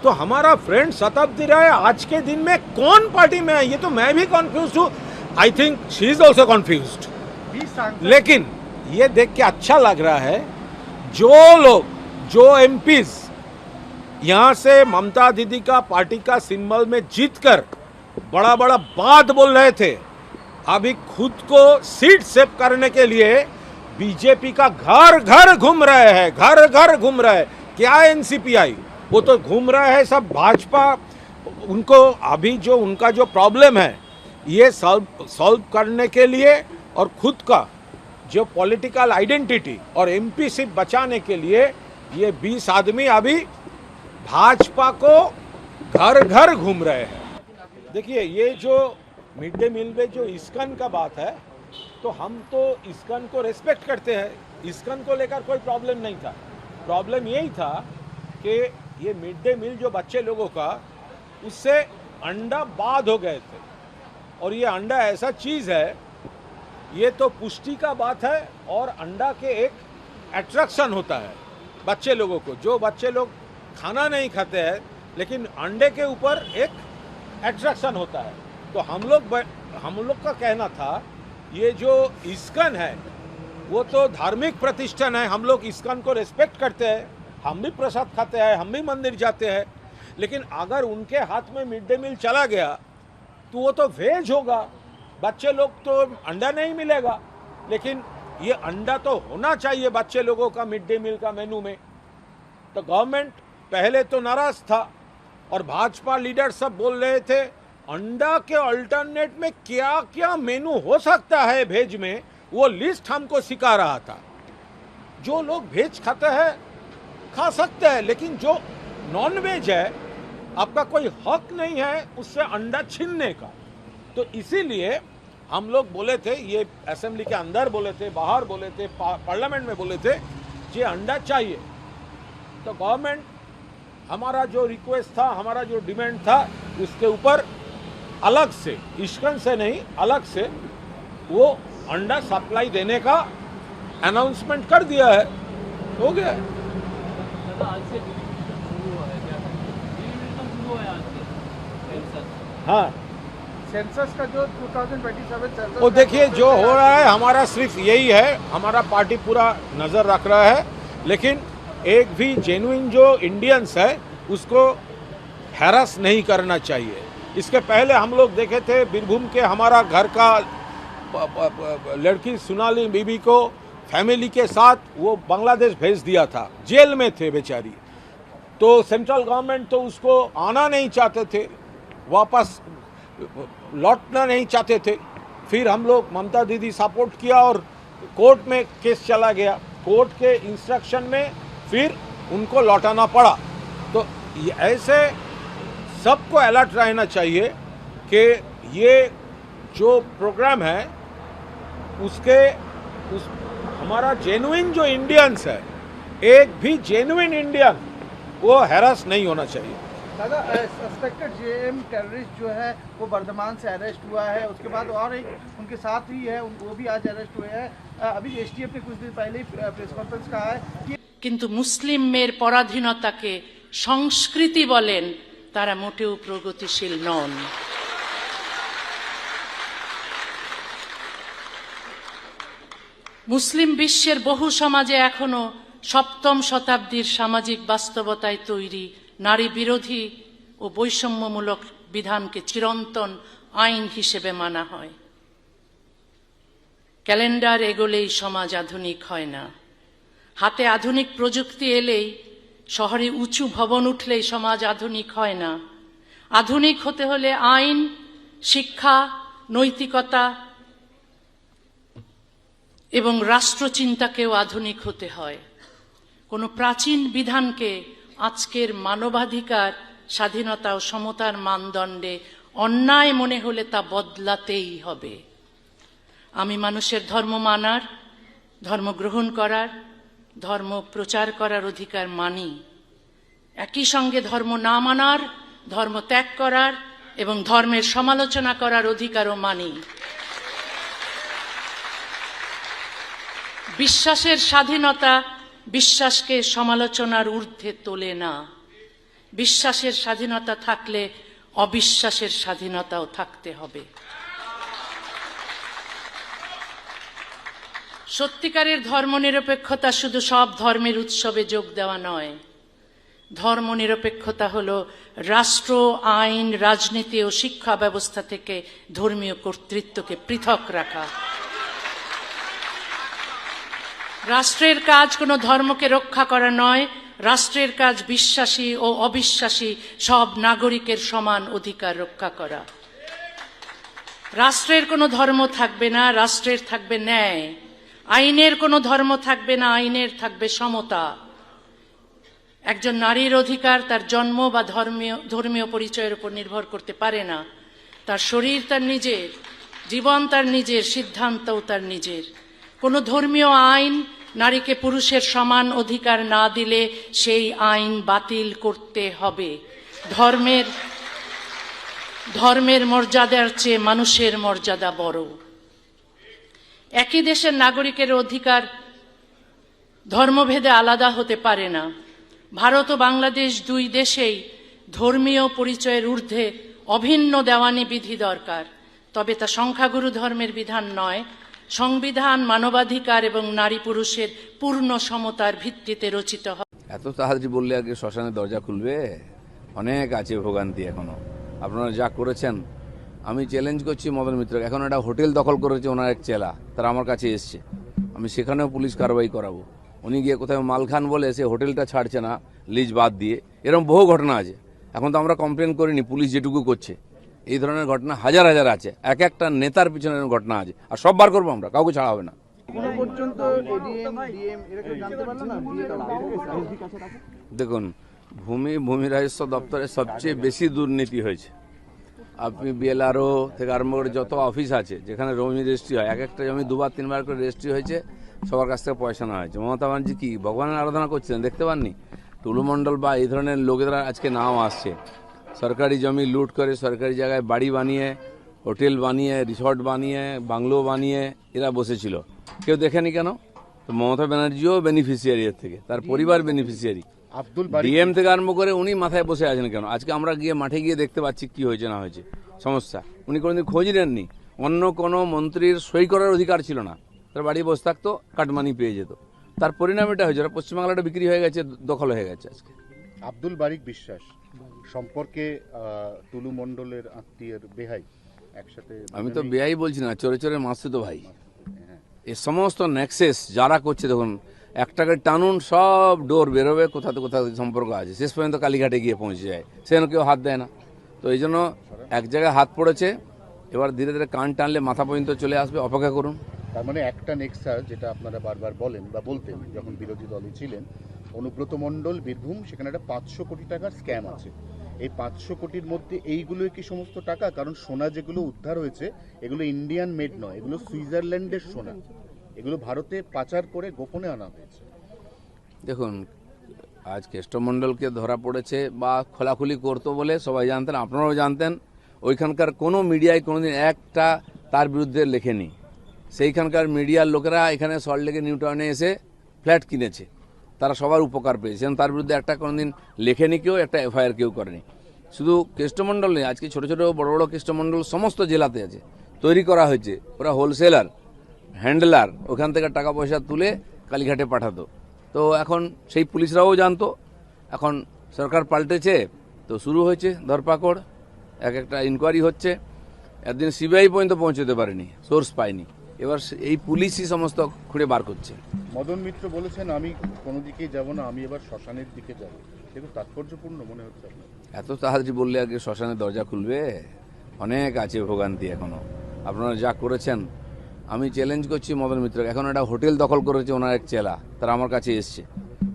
तो हमारा फ्रेंड शताब्दी राय आज के दिन में कौन पार्टी में है, ये तो मैं भी कंफ्यूज हूँ। I think she is also confused. लेकिन ये देख के अच्छा लग रहा है, जो लोग, जो एमपीज यहाँ से ममता दीदी का पार्टी का सिंबल में जीतकर बड़ा बड़ा बात बोल रहे थे, अभी खुद को सीट सेव करने के लिए बीजेपी का घर घर घूम रहे हैं, घर घर घूम रहे हैं। क्या एनसीपीआई, वो तो घूम रहे हैं सब भाजपा। उनको अभी जो उनका जो प्रॉब्लम है ये सॉल्व करने के लिए और खुद का जो पॉलिटिकल आइडेंटिटी और एमपी सीट बचाने के लिए ये 20 आदमी अभी भाजपा को घर घर घूम रहे हैं। देखिए, ये जो मिड डे मील में जो इस्कॉन का बात है, तो हम तो इस्कॉन को रेस्पेक्ट करते हैं, इस्कॉन को लेकर कोई प्रॉब्लम नहीं था। प्रॉब्लम यही था कि ये मिड डे मील जो बच्चे लोगों का, उससे अंडा बाद हो गए थे। और ये अंडा ऐसा चीज़ है, ये तो पुष्टि का बात है और अंडा के एक अट्रैक्शन होता है बच्चे लोगों को। जो बच्चे लोग खाना नहीं खाते हैं लेकिन अंडे के ऊपर एक अट्रैक्शन होता है। तो हम लोग का कहना था, ये जो इस्कॉन है वो तो धार्मिक प्रतिष्ठान है, हम लोग इस्कॉन को रेस्पेक्ट करते हैं, हम भी प्रसाद खाते हैं, हम भी मंदिर जाते हैं। लेकिन अगर उनके हाथ में मिड डे मील चला गया तो वो तो वेज होगा, बच्चे लोग तो अंडा नहीं मिलेगा। लेकिन ये अंडा तो होना चाहिए बच्चे लोगों का मिड डे मील का मेनू में। तो गवर्नमेंट पहले तो नाराज था और भाजपा लीडर सब बोल रहे थे अंडा के अल्टरनेट में क्या क्या मेनू हो सकता है वेज में, वो लिस्ट हमको सिखा रहा था। जो लोग वेज खाते हैं खा सकते हैं, लेकिन जो नॉन वेज है आपका कोई हक नहीं है उससे अंडा छीनने का। तो इसीलिए हम लोग बोले थे, ये असेंबली के अंदर बोले थे, बाहर बोले थे, पार्लियामेंट में बोले थे, ये अंडा चाहिए। तो गवर्नमेंट, हमारा जो रिक्वेस्ट था, हमारा जो डिमांड था, उसके ऊपर अलग से, इस्कॉन से नहीं, अलग से वो अंडा सप्लाई देने का अनाउंसमेंट कर दिया है, हो गया। हाँ, सेंसस का जो 2027 सेंसस, वो देखिए जो हो रहा है, हमारा सिर्फ यही है, हमारा पार्टी पूरा नज़र रख रहा है। लेकिन एक भी जेन्युइन जो इंडियंस है उसको हैरास नहीं करना चाहिए। इसके पहले हम लोग देखे थे बीरभूम के, हमारा घर का लड़की सोनाली बीबी को फैमिली के साथ वो बांग्लादेश भेज दिया था, जेल में थे बेचारी। तो सेंट्रल गवर्नमेंट तो उसको आना नहीं चाहते थे, वापस लौटना नहीं चाहते थे। फिर हम लोग, ममता दीदी सपोर्ट किया और कोर्ट में केस चला गया। कोर्ट के इंस्ट्रक्शन में फिर उनको लौटाना पड़ा। तो ऐसे सबको अलर्ट रहना चाहिए कि ये जो प्रोग्राम है हमारा जेन्युइन जो इंडियंस है, एक भी जेन्युइन इंडियन वो हैरास नहीं होना चाहिए। दादा, सस्पेक्टेड जेएम टेररिस्ट जो है वो बर्धमान से अरेस्ट हुआ है, उसके बाद और एक उनके साथ ही है, वो भी आज अरेस्ट हुए हैं। अभी एसटीएफ ने कुछ दिन पहले ही प्रेस कॉन्फ्रेंस कहा है कि কিন্তু মুসলিমের পরাধীনতাকে সংস্কৃতি বলেন, তারা মোটেও প্রগতিশীল নন। মুসলিম বিশ্বের বহু সমাজে এখনো সপ্তম শতাব্দীর সামাজিক বাস্তবতায় তৈরি নারী বিরোধী ও বৈষম্যমূলক বিধানকে চিরন্তন আইন হিসেবে মানা হয়। ক্যালেন্ডার এগোলেই সমাজ আধুনিক হয় না, হাতে আধুনিক প্রযুক্তি এলেই, শহরে উঁচু ভবন উঠলেই সমাজ আধুনিক হয় না। আধুনিক হতে হলে আইন, শিক্ষা, নৈতিকতা এবং রাষ্ট্রচিন্তাকেও আধুনিক হতে হয়। কোনো প্রাচীন বিধানকে আজকের মানবাধিকার, স্বাধীনতা ও সমতার মানদণ্ডে অন্যায় মনে হলে তা বদলাতেই হবে। আমি মানুষের ধর্ম মানার, ধর্ম গ্রহণ করার, ধর্ম প্রচার করার অধিকার মানি। একই সঙ্গে ধর্ম না মানার, ধর্ম ত্যাগ করার এবং ধর্মের সমালোচনা করার অধিকারও মানি। বিশ্বাসের স্বাধীনতা বিশ্বাসকে সমালোচনার ঊর্ধ্বে তোলে না। বিশ্বাসের স্বাধীনতা থাকলে অবিশ্বাসের স্বাধীনতাও থাকতে হবে। সত্যিকারের ধর্মনিরপেক্ষতা শুধু সব ধর্মের উৎসবে যোগ দেওয়া নয়। ধর্মনিরপেক্ষতা হলো রাষ্ট্র, আইন, রাজনীতি ও শিক্ষা ব্যবস্থা থেকে ধর্মীয় কর্তৃত্বকে পৃথক রাখা। রাষ্ট্রের কাজ কোনো ধর্মকে রক্ষা করা নয়, রাষ্ট্রের কাজ বিশ্বাসী ও অবিশ্বাসী সব নাগরিকের সমান অধিকার রক্ষা করা। রাষ্ট্রের কোনো ধর্ম থাকবে না, রাষ্ট্রের থাকবে ন্যায়। আইনের কোনো ধর্ম থাকবে না, আইনের থাকবে সমতা। একজন নারীর অধিকার তার জন্ম বা ধর্মীয় পরিচয়ের উপর নির্ভর করতে পারে না। তার শরীর তার নিজের, জীবন তার নিজের, সিদ্ধান্তও তার নিজের। কোনো ধর্মীয় আইন নারীকে পুরুষের সমান অধিকার না দিলে সেই আইন বাতিল করতে হবে। ধর্মের মর্যাদার চেয়ে মানুষের মর্যাদা বড়। একই দেশের নাগরিকের অধিকার ধর্মভেদে আলাদা হতে পারে না। ভারত ও বাংলাদেশ দুই দেশেই ধর্মীয় পরিচয়ের ঊর্ধ্বে অভিন্ন দেওয়ানি বিধি দরকার, তবে তা সংখ্যাগুরু ধর্মের বিধান নয়। সংবিধান মানবাধিকার এবং নারী পুরুষের পূর্ণ সমতার ভিত্তিতে রচিত হয়। এত তাড়াতাড়ি বললে আগে শ্মশানের দরজা খুলবে? অনেক আছে ভোগান্তি এখনো। আপনারা যা করেছেন, আমি চ্যালেঞ্জ করছি মদন মিত্রকে। এখন একটা হোটেল দখল করেছে ওনার এক চেলা, তারা আমার কাছে এসছে, আমি সেখানেও পুলিশ কারবাই করাবো। উনি গিয়ে কোথাও মাল খান বলে সে হোটেলটা ছাড়ছে না লিজ বাদ দিয়ে। এরকম বহু ঘটনা আছে। এখন তো আমরা কমপ্লেন করিনি, পুলিশ যেটুকু করছে। এই ধরনের ঘটনা হাজার হাজার আছে, এক একটা নেতার পিছনে ঘটনা আছে, আর সব বার করবো আমরা, কাউকে ছাড়া হবে না। দেখুন, ভূমি রাজস্ব দপ্তরে সবচেয়ে বেশি দুর্নীতি হয়েছে। আপনি বিএলআরও থেকে আরম্ভ করে যত অফিস আছে যেখানে জমি রেজিস্ট্রি হয়, এক একটা জমি দুবার তিনবার করে রেজিস্ট্রি হয়েছে, সবার কাছ থেকে পয়সা নেওয়া হয়েছে। মমতা ব্যানার্জি কি ভগবানের আরাধনা করছিলেন দেখতে পাননি? টুলু মণ্ডল বা এই ধরনের লোকেরা আজকে নাম আসছে, সরকারি জমি লুট করে সরকারি জায়গায় বাড়ি বানিয়ে, হোটেল বানিয়ে, রিসর্ট বানিয়ে, বাংলো বানিয়ে এরা বসেছিল। কেউ দেখেনি কেন? তো মমতা ব্যানার্জিও বেনিফিশিয়ারি এর থেকে, তার পরিবার বেনিফিশিয়ারি। ডিএম থেকে আরম্ভ করে উনি মাথায় বসে আছেন কেন? আজকে আমরা গিয়ে মাঠে গিয়ে দেখতে পাচ্ছি কি হয়েছে না হয়েছে সমস্যা। উনি কোনোদিন খোঁজ নেননি। অন্য কোনো মন্ত্রীর সই করার অধিকার ছিল না, তার বাড়ি বসে থাকতো, কাটমানি পেয়ে যেত। তার পরিণাম এটা হয়েছে, পশ্চিমবাংলাটা বিক্রি হয়ে গেছে, দখল হয়ে গেছে আজকে। আব্দুল বারিক বিশ্বাস সম্পর্কে টুলু মণ্ডলের আত্মীয়ের বেহাই একসাথে, আমি তো বেহাই বলছি না, চোরে চোরে মাসুদ ভাই। এই সমস্ত নেক্সেস যারা করছে, দেখুন একটাকে টানুন, সব ডোর বেরোবে, কোথাতে কোথাতে সম্পর্ক আছে, শেষ পর্যন্ত কালীঘাটে গিয়ে পৌঁছে যায়, সেখানে কেউ হাত দেয় না। তো এই জন্য এক জায়গায় হাত পড়েছে, এবার ধীরে ধীরে কান টানলে মাথা পর্যন্ত চলে আসবে, অপেক্ষা করুন। তার মানে একটা নেক্সাস, যেটা আপনারা বারবার বলেন বা বলতেন যখন বিরোধী দলে ছিলেন, অনুব্রত মণ্ডল বীরভূম, সেখানে একটা 500 কোটি টাকার স্ক্যাম আছে। এই 500 কোটির মধ্যে এইগুলো কি সমস্ত টাকা? কারণ সোনা যেগুলো উদ্ধার হয়েছে এগুলো ইন্ডিয়ান মেড নয়, এগুলো সুইজারল্যান্ডের সোনা, এগুলো ভারতে পাচার করে গোপনে আনা হয়েছে। দেখুন, আজ কেষ্টমণ্ডলকে ধরা পড়েছে বা খোলাখুলি করতো বলে সবাই জানতেন, আপনারাও জানতেন। ওইখানকার কোনো মিডিয়ায় কোনোদিন একটা তার বিরুদ্ধে লেখেনি। সেইখানকার মিডিয়ার লোকেরা এখানে সল্টলেকে নিউ টাউনে এসে ফ্ল্যাট কিনেছে, তারা সবার উপকার পেয়েছে, তার বিরুদ্ধে একটা কোনোদিন লেখেনি কেউ, একটা এফআইআর কেউ করেনি। শুধু কেষ্টমণ্ডল নেই, আজকে ছোটো ছোটো বড় বড় কেষ্টমণ্ডল সমস্ত জেলাতে আছে, তৈরি করা হয়েছে। ওরা হোলসেলার, হ্যান্ডলার, ওখান থেকে টাকা পয়সা তুলে কালীঘাটে পাঠাতো। তো এখন সেই পুলিশরাও জানতো। এখন সরকার পাল্টেছে, তো শুরু হয়েছে ধরপাকড়, এক একটা ইনকোয়ারি হচ্ছে। একদিন সিবিআই পর্যন্ত পৌঁছতে পারেনি, সোর্স পায়নি। এবার এই পুলিশই সমস্ত খুঁড়ে বার করছে। মদন মিত্র বলেছেন, আমি কোনো দিকেই যাব না, আমি এবার শ্মশানের দিকে যাব। কিন্তু তাৎপর্যপূর্ণ মনে হচ্ছে আপনার। এত তাড়াতাড়ি বললে আগে শ্মশানের দরজা খুলবে? অনেক আছে ভোগান্তি এখনো। আপনারা যা করেছেন, আমি চ্যালেঞ্জ করছি মদন মিত্রকে। এখন একটা হোটেল দখল করেছে ওনার এক চেলা, তারা আমার কাছে এসছে,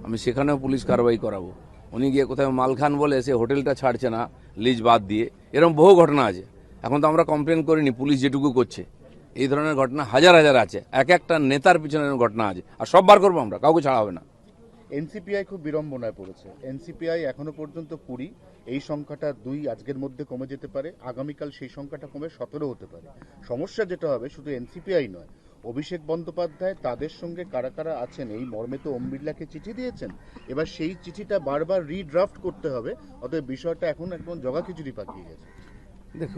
আমি সেখানেও পুলিশ কারবাই করাবো। উনি গিয়ে কোথাও মাল খান বলে সে হোটেলটা ছাড়ছে না লিজ বাদ দিয়ে। এরকম বহু ঘটনা আছে। এখন তো আমরা কমপ্লেন করিনি, পুলিশ যেটুকু করছে। এই ধরনের ঘটনা হাজার হাজার আছে, এক একটা নেতার পিছনে ঘটনা আছে, আর সব বার করবো আমরা, কাউকে ছাড়া হবে না। এনসিপিআই খুব বিড়ম্বনায় পড়েছে। এনসিপিআই এখনো পর্যন্ত 20, এই সংখ্যাটা 2 আজকের মধ্যে কমে যেতে পারে, আগামীকাল সেই সংখ্যাটা কমে 17 হতে পারে। সমস্যা যেটা হবে, শুধু এনসিপিআই নয়, অভিষেক বন্দ্যোপাধ্যায় তাদের সঙ্গে কারা কারা আছেন এই মর্মে তো ওম বিড়লাকে চিঠি দিয়েছেন, এবার সেই চিঠিটা বারবার রিড্রাফট করতে হবে, অতএব বিষয়টা এখন একদম জগাখিচুড়ি পাকিয়ে গেছে। দেখুন